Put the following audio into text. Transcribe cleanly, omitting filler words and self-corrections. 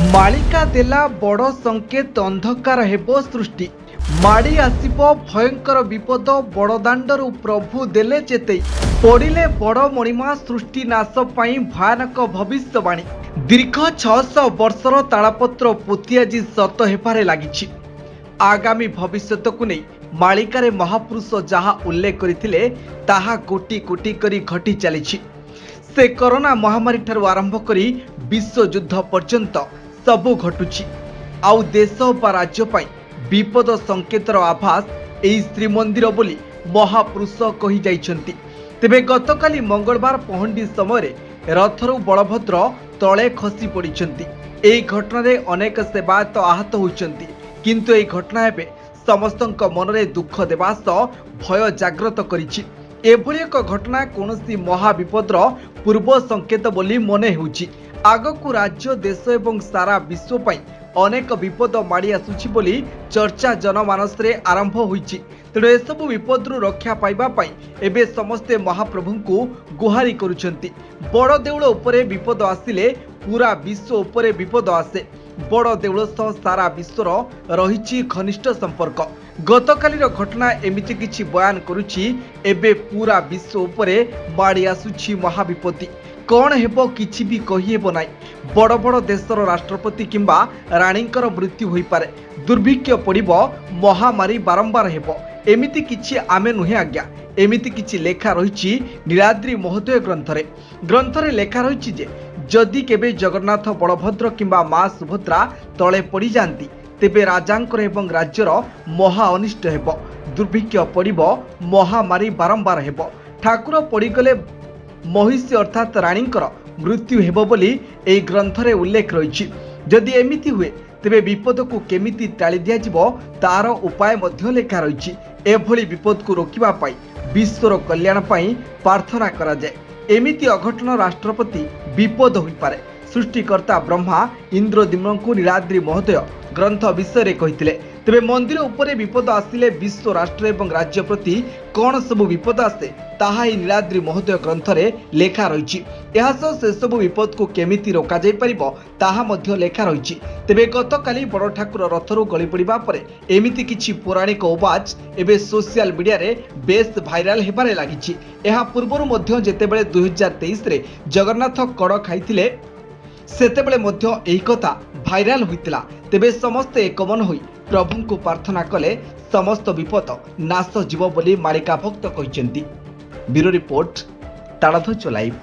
मालिका देला बड़ संकेत अंधकार हेबो सृष्टि माड़ी आसिबो भयंकर विपद बड़दाण्डरु प्रभु देले चेतई पड़िले बड़ मणिमा सृष्टि नाश पाई भयानक भविष्यवाणी दीर्घ 600 वर्षर तालपत्र पोथी आज सत हेबारे लागिछि। आगामी भविष्यत को नहीं मालिकारे महापुरुष जहा उल्लेख करथिले ताहा कोटी कोटी करी घटी चलीछि। से कोरोना महामारी ठारू आरंभ करी विश्व युद्ध पर्यंत सबु घटुछि। आउ देश बा राज्य पाई विपद संकेतर आभास एही श्रीमंदिर बोली महापुरुष कही जाइछन्ति। तेबे गतकाली मंगलवार पहंडी समय रथरु बलभद्र तले खसी पड़िछन्ति। एही घटना रे अनेक सेवायत आहत होइछन्ति, किंतु एही घटना एबे समस्तक मनरे दुख देवा सह भय जाग्रत करिछि। एभली एक घटना कौनसी महाविपदर पूर्व संकेत बोली मने होउछि। आगकू राज्य देश एवं सारा विश्व पाई अनेक विपद माड़ी आसुछि बोली चर्चा जनमानस रे आरंभ होइछि। तेणु एसबु विपदरू रक्षा पाइबा पाई एबे समस्ते महाप्रभु को गुहारी करुछन्ति। बड़ देउळ उपरे विपद आसिले पूरा विश्व उपरे विपद आसे। बड़ देउळ सह सारा विश्वर रहिछि घनिष्ठ संपर्क। गतकालीर घटना एमिति किछि बयान करुछि। एबे पूरा विश्व उपरे माड़ी आसुछि महाविपत्ति। कौन हेबो किछि भी कहि हेबो नाइ। बड़ बड़ देशर राष्ट्रपति किंबा राणींकर मृत्यु होई पारे, दुर्भिक्ष पड़िबो, महामारी बारंबार हेबो, एमिति किछि आमे नुहे आज्ञा। एमिति किछि लेखा रहिछि नीलाद्री महोदय ग्रंथरे लेखा रहिछि जे जदि केबे जगन्नाथ बलभद्र किंबा मां सुभद्रा तले पड़ी जांती तेबे राजांकर एवं राज्यर महा अनिष्ट हेबो, दुर्भिक्ष पड़िबो, महामारी बारंबार हेबो, ठाकुर पड़ीगले महिषी अर्थात राणींकर मृत्यु हेबो बोली एही ग्रंथरे उल्लेख रहिछि। जदि एमिति हुए तेबे विपद को केमिति टाली दिया जिवो तार उपाय मध्य लेखा रहिछि। एभली विपद को रोकिबा पाई विश्वर कल्याण पाई प्रार्थना करा जाय। एमिति अघटन राष्ट्रपति विपद होई पारे। सृष्टिकर्ता ब्रह्मा इंद्रद्युम्न को नीलाद्री महोदय ग्रंथ विषय कहिथिले। तेबे मंदिर उपरे विपद आसिले विश्व राष्ट्र एवं राज्य प्रति कौन सबु विपद आसे ताहा ही नीलाद्री महोदय ग्रंथरे लेखा रहिछि। एहा सह से सबु विपद को केमिति रोका जाय परिबो ताहा मध्य लेखा रहिछि। तेबे गतकाली बड़ ठाकुर रथरु गଳି पड़िबा परे एमिति किछि पौराणिक उवाच एबे सोशल मीडिया रे बेस भाइराल हेबारे लागिछि। एहा पूर्वरु मध्य जेतेबेले 2023 रे जगन्नाथ कड़ खाइथिले सेतेबेले मध्य एही कथा भाइराल होइतिला। तेबे समस्ते एकमन होई प्रभु को प्रार्थना कले समस्त विपद नाश जीव बोली मालिका भक्त कहिसेंती। ब्यूरो रिपोर्ट ताड़ध्वज लाइव।